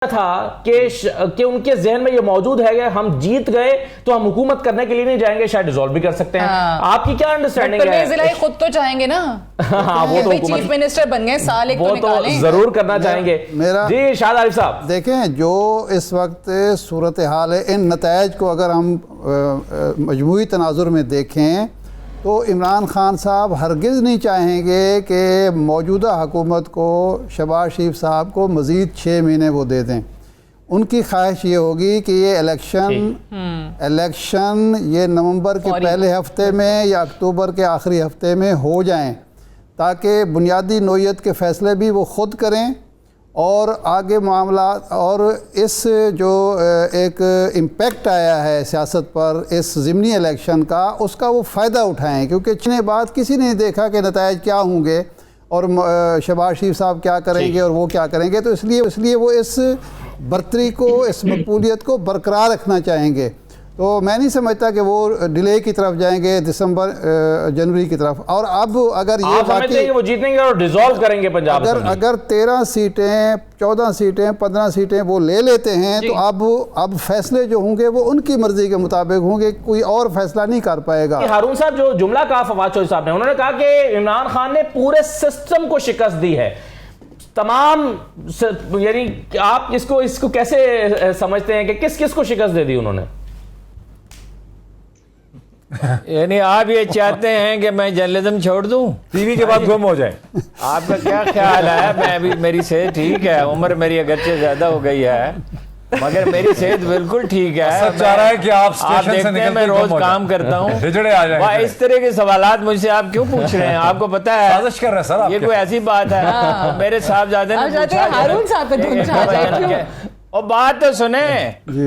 था कि उनके जहन में ये मौजूद है कि हम जीत गए तो हम हुकूमत करने के लिए नहीं जाएंगे, शायद डिसॉल्व भी कर सकते हैं। आपकी क्या अंडरस्टैंडिंग है? खुद तो चाहेंगे ना। हाँ, वो तो चीफ मिनिस्टर बन गए, साल एक वो तो जरूर करना चाहेंगे। जी शाद आरिफ साहब, देखें जो इस वक्त सूरत हाल है, इन नतायज को अगर हम मजमूई तनाजुर में देखें तो इमरान खान साहब हरगिज़ नहीं चाहेंगे कि मौजूदा हुकूमत को, शहबाज शरीफ साहब को मज़ीद 6 महीने वो दे दें। उनकी ख्वाहिश ये होगी कि ये इलेक्शन ये नवंबर के पहले हफ्ते में या अक्टूबर के आखिरी हफ्ते में हो जाएं, ताकि बुनियादी नोयत के फ़ैसले भी वो ख़ुद करें और आगे मामला, और इस जो एक इम्पेक्ट आया है सियासत पर इस ज़िमनी इलेक्शन का, उसका वो फ़ायदा उठाएं, क्योंकि इतने बाद किसी ने देखा कि नतायज क्या होंगे और शहबाज शरीफ साहब क्या करेंगे और वो क्या करेंगे। तो इसलिए वो इस बर्तरी को, इस मकबूलियत को बरकरार रखना चाहेंगे। तो मैं नहीं समझता कि वो डिले की तरफ जाएंगे, दिसंबर जनवरी की तरफ। और अब अगर ये समझते हैं कि वो जीतेंगे और डिसॉल्व करेंगे पंजाब, अगर 13 सीटें, 14 सीटें, 15 सीटें वो ले लेते हैं तो अब फैसले जो होंगे वो उनकी मर्जी के मुताबिक होंगे, कोई और फैसला नहीं कर पाएगा। हारून साहब, जो जुमला कहा फवाद चौधरी साहब ने, उन्होंने कहा कि इमरान खान ने पूरे सिस्टम को शिकस्त दी है, तमाम, यानी आप इसको कैसे समझते हैं कि किस किस को शिकस्त दे दी उन्होंने? यानी आप ये चाहते हैं कि मैं जर्नलिज्म छोड़ दूं, टीवी के बाद गुम हो जाए? आपका क्या ख्याल है? मैं अभी, मेरी सेहत ठीक है, उम्र मेरी अगरचे ज्यादा हो गई है मगर मेरी सेहत बिल्कुल ठीक है। सब चाह रहा है कि आप स्टेशन से निकल, मैं रोज काम करता हूँ। इस तरह के सवालात मुझसे आप क्यों पूछ रहे हैं? आपको पता है साजिश कर रहे हैं सर, ये कोई ऐसी बात है? मेरे साहबजादे ने पूछा, और बात तो सुने,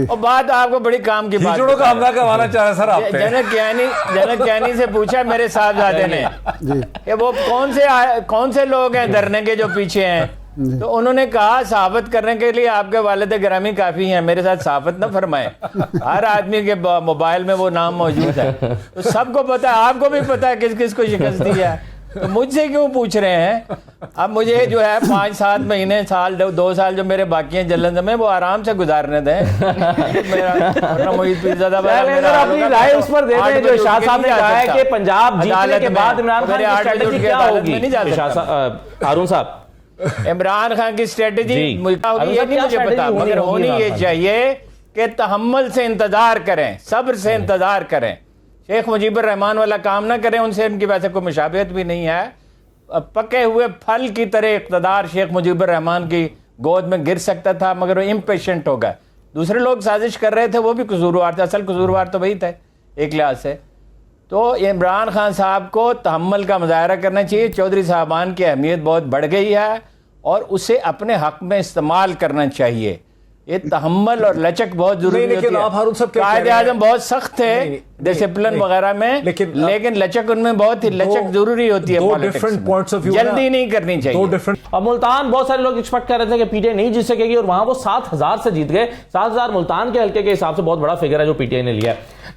और बात आपको बड़ी काम की बात का हमला करवाना चाह रहे सर आप। जनक कियानी से पूछा मेरे साहबजादे ने कि वो कौन से लोग हैं धरने के जो पीछे हैं, तो उन्होंने कहा सहाफत करने के लिए आपके वालिद गिरामी काफी हैं, मेरे साथ सहाफत न फरमाए। हर आदमी के मोबाइल में वो नाम मौजूद है, तो सबको पता है, आपको भी पता है किस किस को शिकस्त दी है। तो मुझसे क्यों पूछ रहे हैं? अब मुझे जो है 5-7 महीने, साल, 2 साल जो मेरे बाकी हैं जल्द में, वो आराम से गुजारने दें। अपनी राय उस पर दे दें जो शाह साहब ने कहा है कि पंजाब जीतने के बाद इमरान खान की स्ट्रेटजी क्या होगी? हारून साहब, इमरान खान की स्ट्रेटजी मुझे नहीं पता, मगर होनी ये चाहिए कि तहम्मुल से इंतजार करें, सब्र से इंतजार करें, शेख मुजीबुर रहमान वाला काम ना करें। उनसे इनकी वैसे कोई मुशाबहत भी नहीं है। पके हुए फल की तरह इक़्तिदार शेख मुजीबुर रहमान की गोद में गिर सकता था, मगर वो इम्पेशेंट हो गए। दूसरे लोग साजिश कर रहे थे, वो भी कसूरवार थे, असल कसूरवार तो वही थे एक लिहाज से। तो इमरान खान साहब को तहम्मुल का मुजाहरा करना चाहिए। चौधरी साहबान की अहमियत बहुत बढ़ गई है और उसे अपने हक में इस्तेमाल करना चाहिए। ये तहम्मुल और लचक बहुत जरूरी होती है। कायदे-ए-आज़म बहुत सख्त है डिसिप्लिन वगैरह में, लेकिन लचक उनमें बहुत ही लचक जरूरी होती है। जल्दी नहीं करनी चाहिए। और मुल्तान, बहुत सारे लोग एक्सपेक्ट कर रहे थे कि पीटीआई नहीं जीत सकेगी और वहां वो 7000 से जीत गए। 7000 मुल्तान के हल्के के हिसाब से बहुत बड़ा फिगर है जो पीटीआई ने लिया।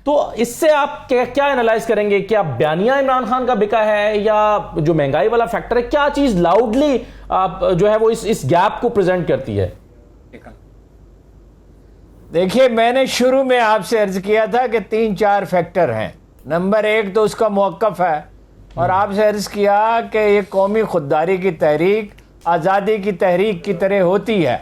तो इससे आप क्या एनालाइज करेंगे? क्या बयानिया इमरान खान का बिका है या जो महंगाई वाला फैक्टर है? क्या चीज लाउडली जो है वो इस गैप को प्रेजेंट करती है? देखिए, मैंने शुरू में आपसे अर्ज किया था कि 3-4 फैक्टर हैं। नंबर 1 तो उसका मौक़िफ़ है, और आपसे अर्ज किया कि ये कौमी खुददारी की तहरीक आज़ादी की तहरीक की तरह होती है।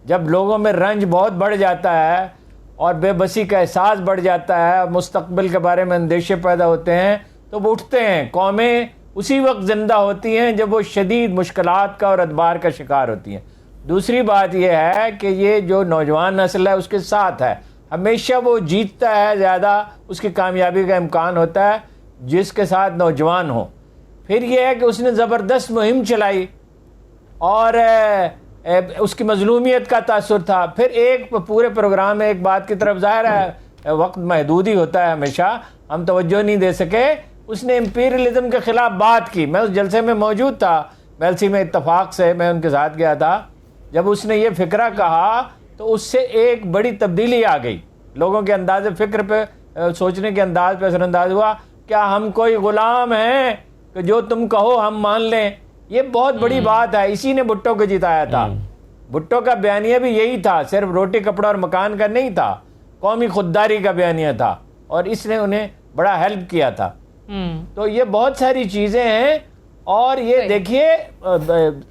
जब लोगों में रंज बहुत बढ़ जाता है और बेबसी का एहसास बढ़ जाता है, मुस्तक़बिल के बारे में अंदेशे पैदा होते हैं, तो वो उठते हैं। कौमें उसी वक्त ज़िंदा होती हैं जब वो शदीद मुश्किलात का और अदबार का शिकार होती हैं। दूसरी बात यह है कि ये जो नौजवान नस्ल है उसके साथ है, हमेशा वो जीतता है, ज़्यादा उसकी कामयाबी का इम्कान होता है जिसके साथ नौजवान हो। फिर यह है कि उसने ज़बरदस्त मुहिम चलाई और उसकी मजलूमियत का तासुर था। फिर एक पूरे प्रोग्राम में एक बात की तरफ, ज़ाहिर है वक्त महदूद ही होता है, हमेशा हम तवज्जो नहीं दे सके। उसने इम्पीरियलिज्म के ख़िलाफ़ बात की। मैं उस जलसे में मौजूद था, मेलसी में, इत्तफाक से मैं उनके साथ गया था। जब उसने ये फ़िक्रा कहा तो उससे एक बड़ी तब्दीली आ गई, लोगों के अंदाज़ फ़िक्र पे, सोचने के अंदाज पे असरअंदाज हुआ। क्या हम कोई ग़ुलाम हैं कि जो तुम कहो हम मान लें? ये बहुत बड़ी बात है। इसी ने भुट्टो को जिताया था। भुट्टो का बयानिया भी यही था, सिर्फ रोटी कपड़ा और मकान का नहीं था, कौमी खुददारी का बयानिया था और इसने उन्हें बड़ा हेल्प किया था। तो ये बहुत सारी चीजें हैं और ये देखिए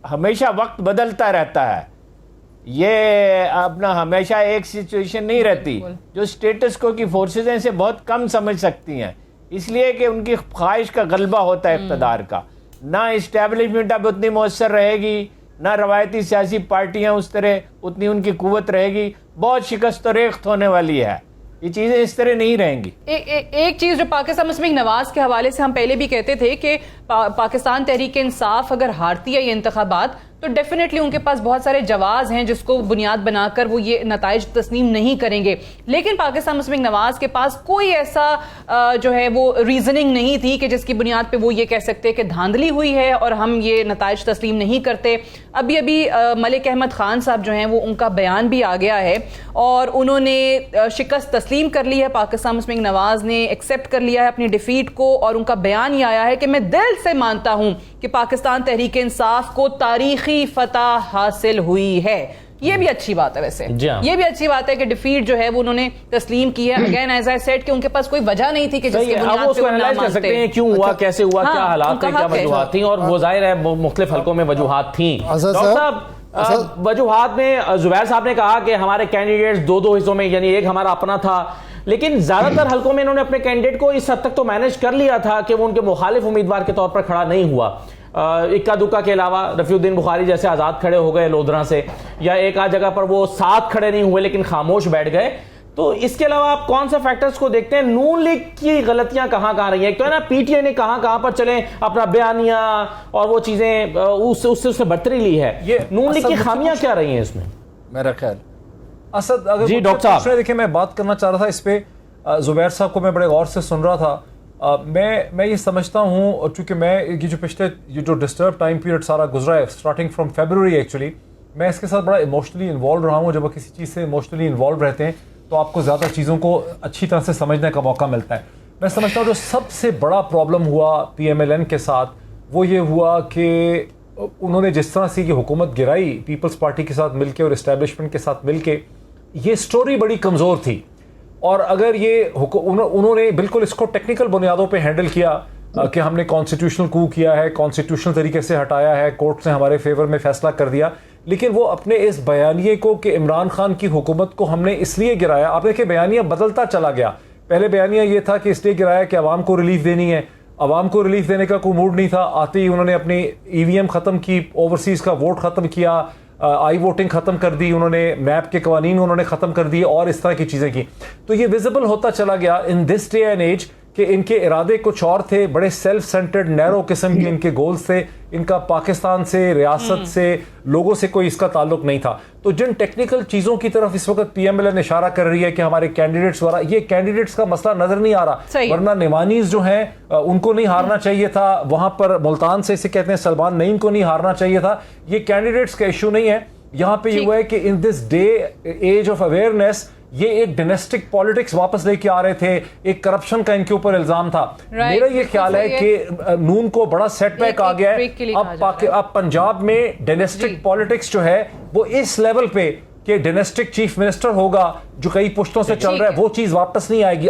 हमेशा वक्त बदलता रहता है, ये अपना हमेशा एक सिचुएशन नहीं रहती। जो स्टेटस को की फोर्सेज हैं इसे बहुत कम समझ सकती हैं, इसलिए कि उनकी ख्वाहिश का गलबा होता है इक़्तिदार का। ना इस्टेब्लिशमेंट अब उतनी मौसर रहेगी, ना रवायती सियासी पार्टियां उस तरह उतनी उनकी कुव्वत रहेगी, बहुत शिकस्त और रेख्त होने वाली है, ये चीजें इस तरह नहीं रहेंगी। एक चीज जो पाकिस्तान मुस्लिम नवाज के हवाले से हम पहले भी कहते थे कि पाकिस्तान तहरीक इंसाफ अगर हारती है ये इंतखाबात तो डेफिनेटली उनके पास बहुत सारे जवाब हैं जिसको बुनियाद बनाकर वो ये नताइज तस्लीम नहीं करेंगे, लेकिन पाकिस्तान मुस्लिम नवाज के पास कोई ऐसा जो है वो रीजनिंग नहीं थी कि जिसकी बुनियाद पे वो ये कह सकते कि धांधली हुई है और हम ये नताइज तस्लीम नहीं करते। अभी मलिक अहमद खान साहब जो हैं वो उनका बयान भी आ गया है और उन्होंने शिकस्त तस्लीम कर ली है, पाकिस्तान मुस्लिम नवाज ने एक्सेप्ट कर लिया है अपनी डिफीट को और उनका बयान ये आया है कि मैं दिल से मानता हूं कि पाकिस्तान तहरीक इंसाफ को तारीखी फतह हासिल हुई है। ये भी अच्छी बात है, वैसे ये भी अच्छी बात है कि डिफीट जो है वो उन्होंने तस्लीम की है। अगेन एज आई सेड कि उनके पास कोई वजह नहीं थी कि जिसकी बुनियाद पे वो ना कर सकते हैं क्यों हुआ, कैसे हुआ, क्या हालात थे, क्या वजूहात थी, और वो जाहिर है मुख्तलिफ हलकों में वजूहात थी। डॉक्टर साहब वजूहात में जुबैर साहब ने कहा कि हमारे कैंडिडेट्स दो हिस्सों में, यानी एक हमारा अपना था, लेकिन ज्यादातर हलकों में इन्होंने अपने कैंडिडेट को इस हद तक तो मैनेज कर लिया था कि वो उनके मुखालिफ उम्मीदवार के तौर पर खड़ा नहीं हुआ। इक्का दुक्का के अलावा रफीउद्दीन बुखारी जैसे आजाद खड़े हो गए लोधरा से, या एक आध जगह पर वो साथ खड़े नहीं हुए लेकिन खामोश बैठ गए। तो इसके अलावा आप कौन से फैक्टर्स को देखते हैं? नून लीग की गलतियां कहां रही हैं? तो है ना, पीटीआई ने कहां पर चले अपना बयानिया और वो चीजें उससे बढ़तरी ली है, ये नून लीग की खामियां क्या रही हैं इसमें? मेरा ख्याल असद, अगर जी डॉक्टर साहब देखिए, मैं बात करना चाह रहा था इस पे, जुबैर साहब को मैं बड़े गौर से सुन रहा था। मैं ये समझता हूँ, चूंकि मैं ये जो पिछले ये जो डिस्टर्ब टाइम पीरियड सारा गुजरा है स्टार्टिंग फ्रॉम फरवरी, एक्चुअली मैं इसके साथ बड़ा इमोशनली इन्वॉल्व रहा हूँ। जब आप किसी चीज़ से इमोशनली इन्वॉल्व रहते हैं तो आपको ज़्यादा चीज़ों को अच्छी तरह से समझने का मौका मिलता है। मैं समझता हूँ जो सबसे बड़ा प्रॉब्लम हुआ PMLN के साथ वो ये हुआ कि उन्होंने जिस तरह से ये हुकूमत गिराई पीपल्स पार्टी के साथ मिलके और इस्टेब्लिशमेंट के साथ मिलके, ये स्टोरी बड़ी कमज़ोर थी। और अगर ये उन्होंने बिल्कुल इसको टेक्निकल बुनियादों पे हैंडल किया कि हमने कॉन्स्टिट्यूशनल कू किया है, कॉन्स्टिट्यूशनल तरीके से हटाया है, कोर्ट ने हमारे फेवर में फैसला कर दिया, लेकिन वो अपने इस बयानिए को कि इमरान खान की हुकूमत को हमने इसलिए गिराया, आप देखिए बयानिया बदलता चला गया। पहले बयानिया ये था कि इसलिए गिराया कि अवाम को रिलीफ देनी है, अवाम को रिलीफ देने का कोई मूड नहीं था। आते ही उन्होंने अपनी EVM ख़त्म की, ओवरसीज़ का वोट ख़त्म किया, आई वोटिंग ख़त्म कर दी उन्होंने, मैप के कवानीन उन्होंने ख़त्म कर दिए और इस तरह की चीज़ें की। तो ये विजिबल होता चला गया in this day and age कि इनके इरादे कुछ और थे, बड़े सेल्फ सेंटर्ड नैरो किस्म के इनके गोल्स थे। इनका पाकिस्तान से, रियासत से, लोगों से कोई इसका ताल्लुक नहीं था। तो जिन टेक्निकल चीज़ों की तरफ इस वक्त PMLN इशारा कर रही है कि हमारे कैंडिडेट्स वाला, ये कैंडिडेट्स का मसला नजर नहीं आ रहा, वरना निमानीज जो हैं उनको नहीं हारना चाहिए था, वहां पर मुल्तान से इसे कहते हैं सलमान नईम को नहीं हारना चाहिए था। ये कैंडिडेट्स का इशू नहीं है। यहाँ पे ये हुआ है कि in this day age of awareness ये एक डायनेस्टिक पॉलिटिक्स वापस लेके आ रहे थे, एक करप्शन का इनके ऊपर इल्जाम था। मेरा ये ख्याल है कि नून को बड़ा सेटबैक आ गया है। अब पंजाब में डायनेस्टिक पॉलिटिक्स जो है वो इस लेवल पे कि डायनेस्टिक चीफ मिनिस्टर होगा जो कई पुश्तों से चल रहा है, वो चीज वापस नहीं आएगी।